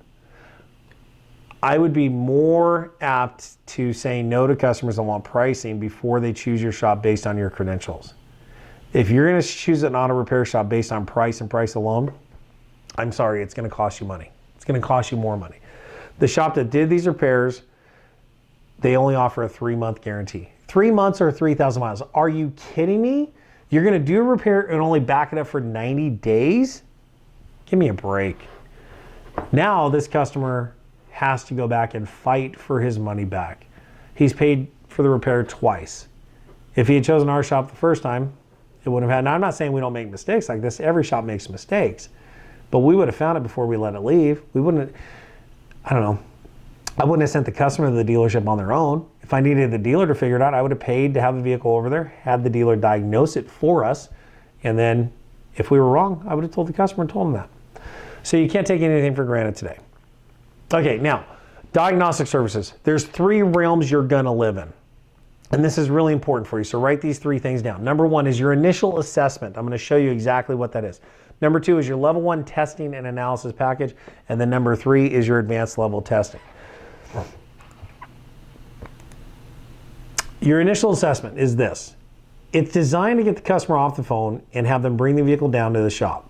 I would be more apt to say no to customers that want pricing before they choose your shop based on your credentials. If you're going to choose an auto repair shop based on price and price alone, I'm sorry, it's going to cost you money. It's going to cost you more money. The shop that did these repairs, they only offer a 3-month guarantee. 3 months or 3,000 miles. Are you kidding me? You're going to do a repair and only back it up for 90 days? Give me a break. Now this customer has to go back and fight for his money back. He's paid for the repair twice. If he had chosen our shop the first time, it wouldn't have had. Now, I'm not saying we don't make mistakes like this. Every shop makes mistakes. But we would have found it before we let it leave. We wouldn't, I don't know. I wouldn't have sent the customer to the dealership on their own. If I needed the dealer to figure it out, I would have paid to have the vehicle over there, had the dealer diagnose it for us, and then if we were wrong, I would have told the customer and told them that. So you can't take anything for granted today. Okay, now, diagnostic services. There's 3 realms you're gonna live in. And this is really important for you, so write these 3 things down. Number 1 is your initial assessment. I'm gonna show you exactly what that is. Number 2 is your level 1 testing and analysis package. And then number 3 is your advanced level testing. Your initial assessment is this. It's designed to get the customer off the phone and have them bring the vehicle down to the shop.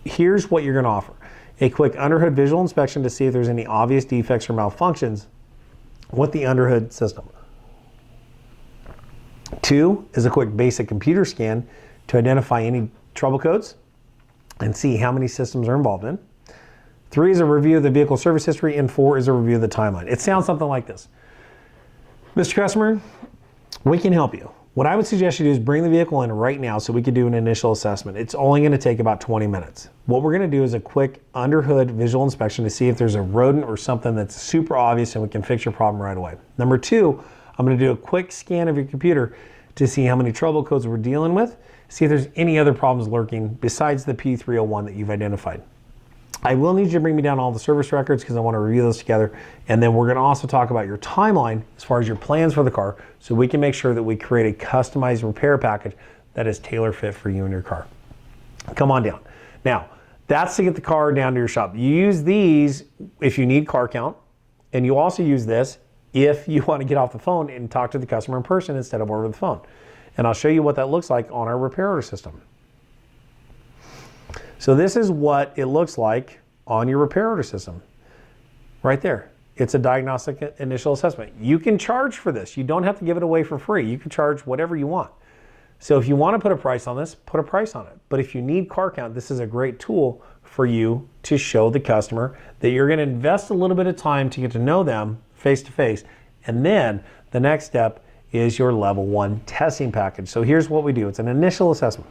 Here's what you're gonna offer. A quick underhood visual inspection to see if there's any obvious defects or malfunctions with the underhood system. 2 is a quick basic computer scan to identify any trouble codes and see how many systems are involved in. 3 is a review of the vehicle service history, and 4 is a review of the timeline. It sounds something like this. Mr. Customer, we can help you. What I would suggest you do is bring the vehicle in right now so we could do an initial assessment. It's only going to take about 20 minutes. What we're going to do is a quick underhood visual inspection to see if there's a rodent or something that's super obvious and we can fix your problem right away. Number 2, I'm going to do a quick scan of your computer to see how many trouble codes we're dealing with, see if there's any other problems lurking besides the P301 that you've identified. I will need you to bring me down all the service records because I want to review those together. And then we're going to also talk about your timeline as far as your plans for the car so we can make sure that we create a customized repair package that is tailor fit for you and your car. Come on down. Now, that's to get the car down to your shop. You use these if you need car count, and you also use this if you want to get off the phone and talk to the customer in person instead of over the phone. And I'll show you what that looks like on our repair order system. So this is what it looks like on your repair order system. Right there. It's a diagnostic initial assessment. You can charge for this. You don't have to give it away for free. You can charge whatever you want. So if you want to put a price on this, put a price on it. But if you need car count, this is a great tool for you to show the customer that you're going to invest a little bit of time to get to know them face to face. And then the next step is your level 1 testing package. So here's what we do. It's an initial assessment.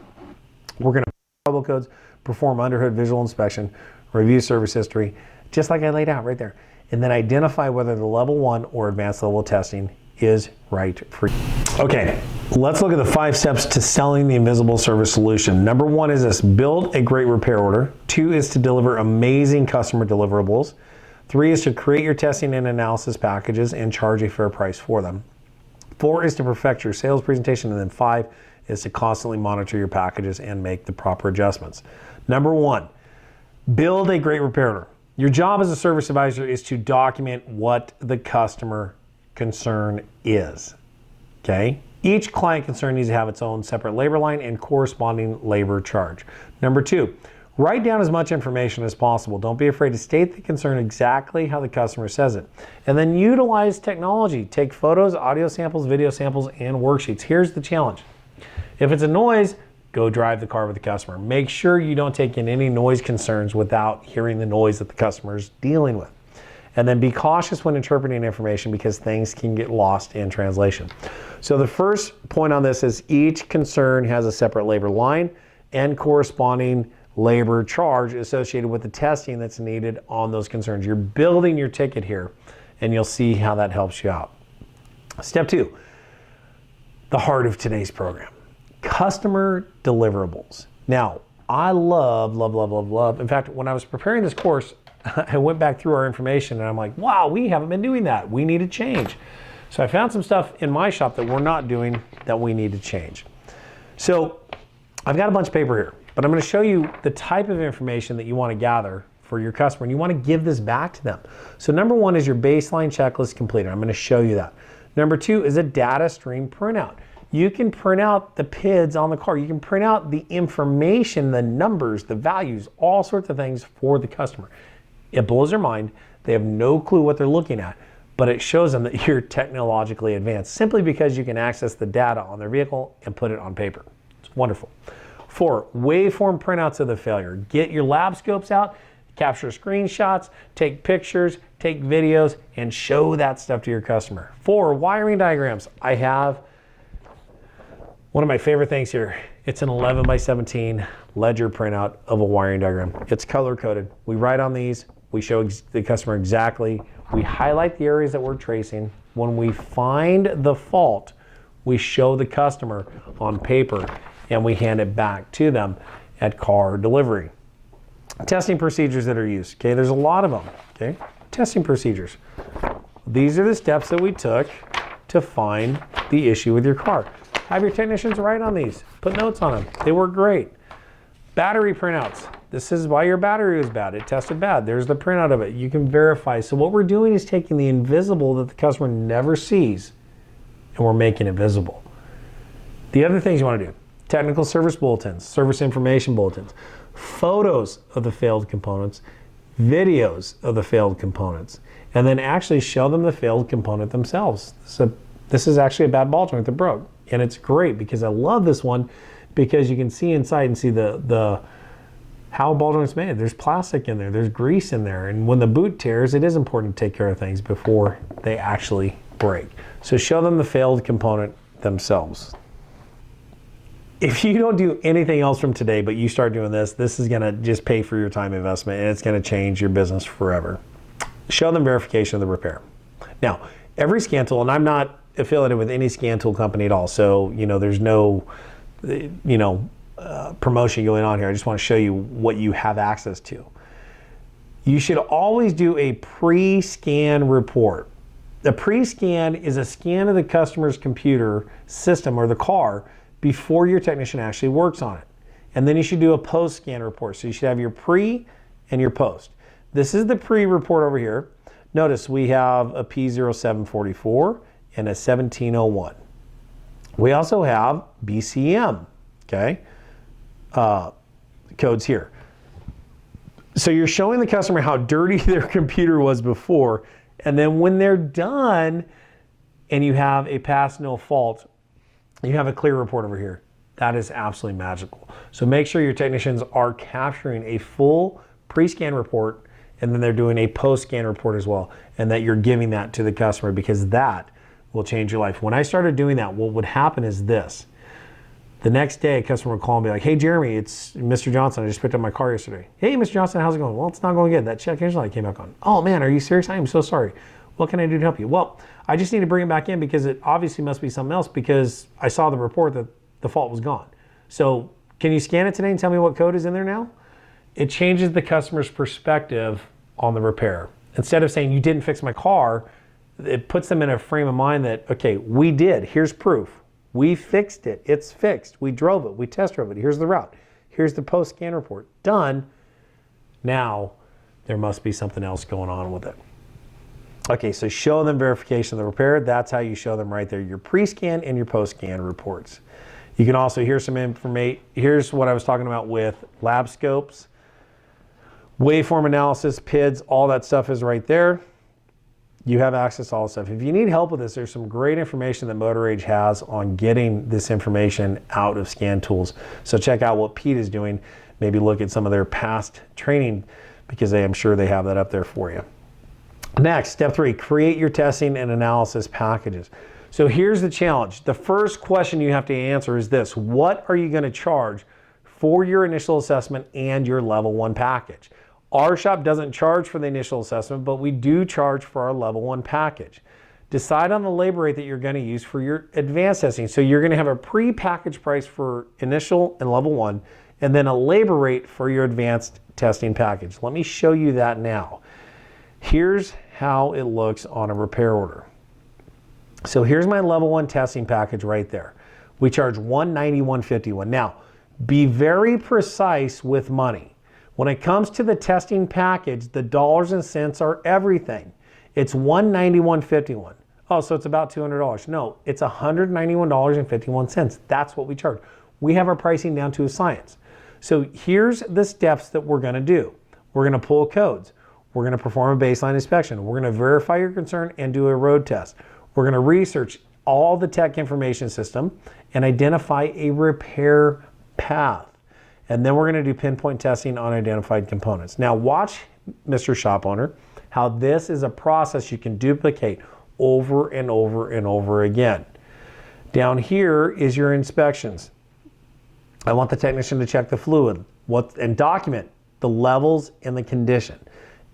We're going to trouble codes, perform underhood visual inspection, review service history, just like I laid out right there, and then identify whether the level 1 or advanced level testing is right for you. Okay, let's look at the 5 steps to selling the invisible service solution. Number 1 is this: build a great repair order. 2 is to deliver amazing customer deliverables. 3 is to create your testing and analysis packages and charge a fair price for them. 4 is to perfect your sales presentation, and then 5 is to constantly monitor your packages and make the proper adjustments. Number 1, build a great repair order. Your job as a service advisor is to document what the customer concern is, okay? Each client concern needs to have its own separate labor line and corresponding labor charge. Number 2, write down as much information as possible. Don't be afraid to state the concern exactly how the customer says it. And then utilize technology. Take photos, audio samples, video samples, and worksheets. Here's the challenge. If it's a noise, go drive the car with the customer. Make sure you don't take in any noise concerns without hearing the noise that the customer is dealing with. And then be cautious when interpreting information because things can get lost in translation. So the first point on this is each concern has a separate labor line and corresponding labor charge associated with the testing that's needed on those concerns. You're building your ticket here, and you'll see how that helps you out. Step 2, the heart of today's program. Customer deliverables. Now, I love. In fact, when I was preparing this course, I went back through our information and I'm like, wow, we haven't been doing that. We need to change. So I found some stuff in my shop that we're not doing that we need to change. So I've got a bunch of paper here, but I'm going to show you the type of information that you want to gather for your customer, and you want to give this back to them. So number one is your baseline checklist completed. I'm going to show you that. Number two is a data stream printout. You can print out the PIDs on the car. You can print out the information, the numbers, the values, all sorts of things for the customer. It blows their mind. They have no clue what they're looking at, but it shows them that you're technologically advanced simply because you can access the data on their vehicle and put it on paper. It's wonderful. 4, waveform printouts of the failure. Get your lab scopes out, capture screenshots, take pictures, take videos, and show that stuff to your customer. 4, wiring diagrams. I have one of my favorite things here. It's an 11 by 17 ledger printout of a wiring diagram. It's color coded. We write on these. We show the customer exactly. We highlight the areas that we're tracing. When we find the fault, we show the customer on paper and we hand it back to them at car delivery. Testing procedures that are used. Okay, there's a lot of them. Okay, testing procedures. These are the steps that we took to find the issue with your car. Have your technicians write on these. Put notes on them. They work great. Battery printouts. This is why your battery was bad. It tested bad. There's the printout of it. You can verify. So what we're doing is taking the invisible that the customer never sees and we're making it visible. The other things you want to do: technical service bulletins, service information bulletins, photos of the failed components, videos of the failed components, and then actually show them the failed component themselves. So this is actually a bad ball joint that broke. And it's great because I love this one because you can see inside and see the how a ball joint's made. There's plastic in there, there's grease in there, and when the boot tears, it is important to take care of things before they actually break. So show them the failed component themselves. If you don't do anything else from today, but you start doing this, this is gonna just pay for your time investment and it's gonna change your business forever. Show them verification of the repair. Now, every scan tool, and I'm not affiliated with any scan tool company at all, so there's no promotion going on here. I just want to show you what you have access to. You should always do a pre-scan report. The pre-scan is a scan of the customer's computer system or the car before your technician actually works on it. And then you should do a post-scan report. So you should have your pre and your post. This is the pre-report over here. Notice we have a P0744 and a 1701. We also have BCM, okay, codes here. So you're showing the customer how dirty their computer was before, and then when they're done and you have a pass no fault, you have a clear report over here. That is absolutely magical. So make sure your technicians are capturing a full pre-scan report and then they're doing a post-scan report as well, and that you're giving that to the customer because that will change your life. When I started doing that, what would happen is this. The next day, a customer would call and be like, "Hey, Jeremy, it's Mr. Johnson. I just picked up my car yesterday." "Hey, Mr. Johnson, how's it going?" "Well, it's not going good. That check engine light came back on." "Oh, man, are you serious? I am so sorry. What can I do to help you?" "Well, I just need to bring it back in because it obviously must be something else because I saw the report that the fault was gone. So can you scan it today and tell me what code is in there now?" It changes the customer's perspective on the repair. Instead of saying, "You didn't fix my car," it puts them in a frame of mind that, okay, we did. Here's proof. We fixed it. It's fixed. We drove it. We test drove it. Here's the route. Here's the post-scan report. Done. Now, there must be something else going on with it. Okay, so show them verification of the repair. That's how you show them right there, your pre-scan and your post-scan reports. You can also, here's some information. Here's what I was talking about with lab scopes, waveform analysis, PIDs, all that stuff is right there. You have access to all this stuff. If you need help with this, there's some great information that Motor Age has on getting this information out of scan tools. So check out what Pete is doing. Maybe look at some of their past training because I'm sure they have that up there for you. Next, step 3, create your testing and analysis packages. So here's the challenge. The first question you have to answer is this: what are you going to charge for your initial assessment and your level 1 package? Our shop doesn't charge for the initial assessment, but we do charge for our level 1 package. Decide on the labor rate that you're going to use for your advanced testing. So you're going to have a pre-packaged price for initial and level 1, and then a labor rate for your advanced testing package. Let me show you that now. Here's how it looks on a repair order. So here's my level 1 testing package right there. We charge $191.51. Now, be very precise with money. When it comes to the testing package, the dollars and cents are everything. It's $191.51. Oh, so it's about $200. No, it's $191.51. That's what we charge. We have our pricing down to a science. So here's the steps that we're going to do. We're going to pull codes. We're going to perform a baseline inspection. We're going to verify your concern and do a road test. We're going to research all the tech information system and identify a repair path. And then we're going to do pinpoint testing on identified components. Now watch, Mr. Shop Owner, how this is a process you can duplicate over and over and over again. Down here is your inspections. I want the technician to check the fluid and document the levels and the condition.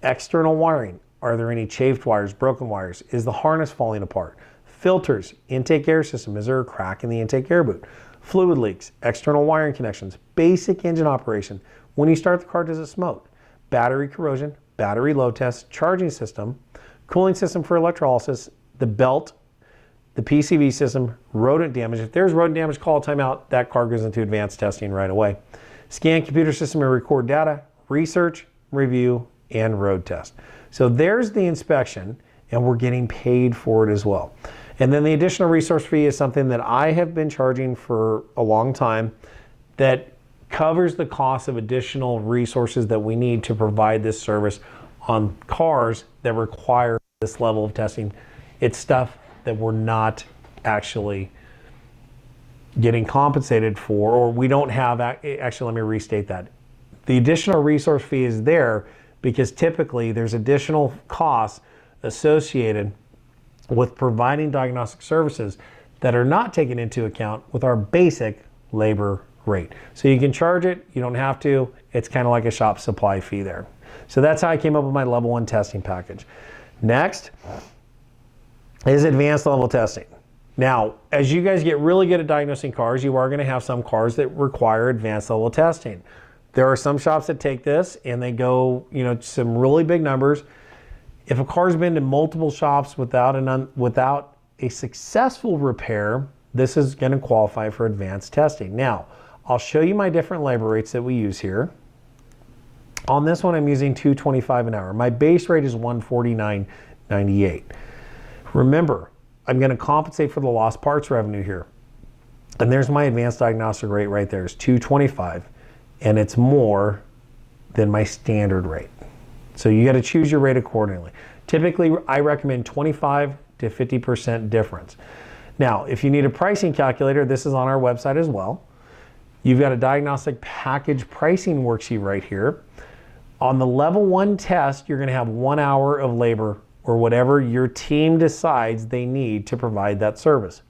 External wiring. Are there any chafed wires, broken wires? Is the harness falling apart? Filters, intake air system. Is there a crack in the intake air boot? Fluid leaks, external wiring connections, basic engine operation. When you start the car, does it smoke? Battery corrosion, battery load test, charging system, cooling system for electrolysis, the belt, the PCV system, rodent damage. If there's rodent damage, call a timeout. That car goes into advanced testing right away. Scan computer system and record data, research, review, and road test. So there's the inspection, and we're getting paid for it as well. And then the additional resource fee is something that I have been charging for a long time that covers the cost of additional resources that we need to provide this service on cars that require this level of testing. It's stuff that we're not actually getting compensated for, or we don't have, actually let me restate that. The additional resource fee is there because typically there's additional costs associated with providing diagnostic services that are not taken into account with our basic labor rate. So you can charge it, you don't have to. It's kind of like a shop supply fee there. So that's how I came up with my level 1 testing package. Next is advanced level testing. Now, as you guys get really good at diagnosing cars, you are going to have some cars that require advanced level testing. There are some shops that take this and they go, some really big numbers. If a car's been to multiple shops without a successful repair, this is going to qualify for advanced testing. Now, I'll show you my different labor rates that we use here. On this one, I'm using $2.25 an hour. My base rate is $149.98. Remember, I'm going to compensate for the lost parts revenue here. And there's my advanced diagnostic rate right there. It's $2.25, and it's more than my standard rate. So you got to choose your rate accordingly. Typically, I recommend 25 to 50% difference. Now, if you need a pricing calculator, this is on our website as well. You've got a diagnostic package pricing worksheet right here. On the level 1 test, you're going to have 1 hour of labor or whatever your team decides they need to provide that service.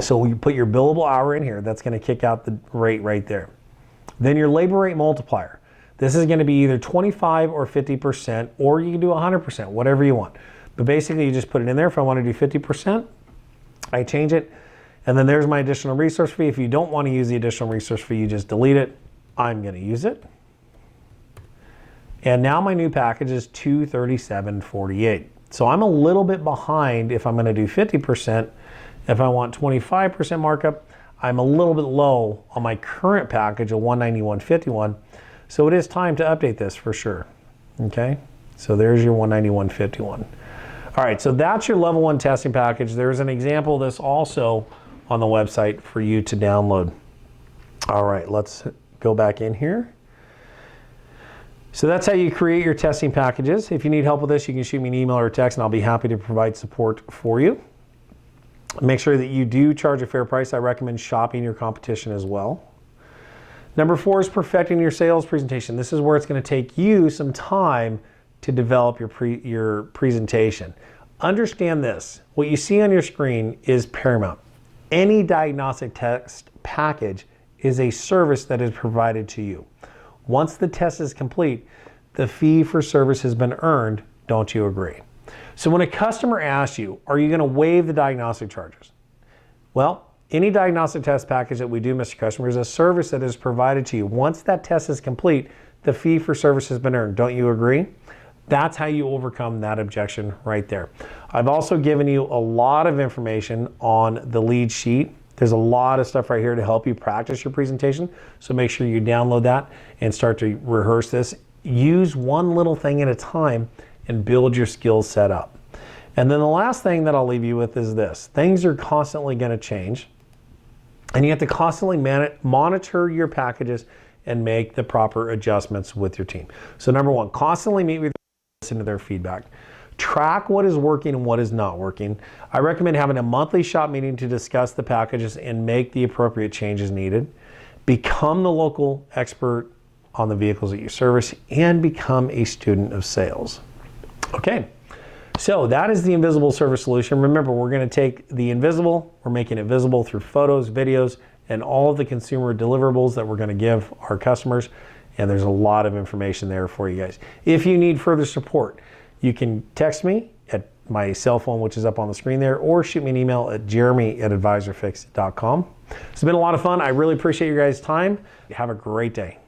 So you put your billable hour in here. That's going to kick out the rate right there. Then your labor rate multiplier. This is going to be either 25 or 50%, or you can do 100%, whatever you want. But basically, you just put it in there. If I want to do 50%, I change it. And then there's my additional resource fee. If you don't want to use the additional resource fee, you just delete it. I'm going to use it. And now my new package is $237.48. So I'm a little bit behind if I'm going to do 50%. If I want 25% markup, I'm a little bit low on my current package of $191.51. So it is time to update this for sure. Okay, so there's your $191.51. All right, so that's your level 1 testing package. There's an example of this also on the website for you to download. All right, let's go back in here. So that's how you create your testing packages. If you need help with this, you can shoot me an email or a text and I'll be happy to provide support for you. Make sure that you do charge a fair price. I recommend shopping your competition as well. Number 4 is perfecting your sales presentation. This is where it's going to take you some time to develop your presentation. Understand this. What you see on your screen is paramount. Any diagnostic test package is a service that is provided to you. Once the test is complete, the fee for service has been earned. Don't you agree? So when a customer asks you, are you going to waive the diagnostic charges? Well, any diagnostic test package that we do, Mr. Customer, is a service that is provided to you. Once that test is complete, the fee for service has been earned. Don't you agree? That's how you overcome that objection right there. I've also given you a lot of information on the lead sheet. There's a lot of stuff right here to help you practice your presentation. So make sure you download that and start to rehearse this. Use one little thing at a time and build your skill set up. And then the last thing that I'll leave you with is this. Things are constantly going to change, and you have to constantly monitor your packages and make the proper adjustments with your team. So number one, constantly meet with them, listen to their feedback. Track what is working and what is not working. I recommend having a monthly shop meeting to discuss the packages and make the appropriate changes needed. Become the local expert on the vehicles that you service and become a student of sales. Okay, so that is the invisible service solution. Remember, we're going to take the invisible, we're making it visible through photos, videos, and all of the consumer deliverables that we're going to give our customers. And there's a lot of information there for you guys. If you need further support, you can text me at my cell phone, which is up on the screen there, or shoot me an email at jeremy@advisorfix.com. It's been a lot of fun. I really appreciate your guys' time. Have a great day.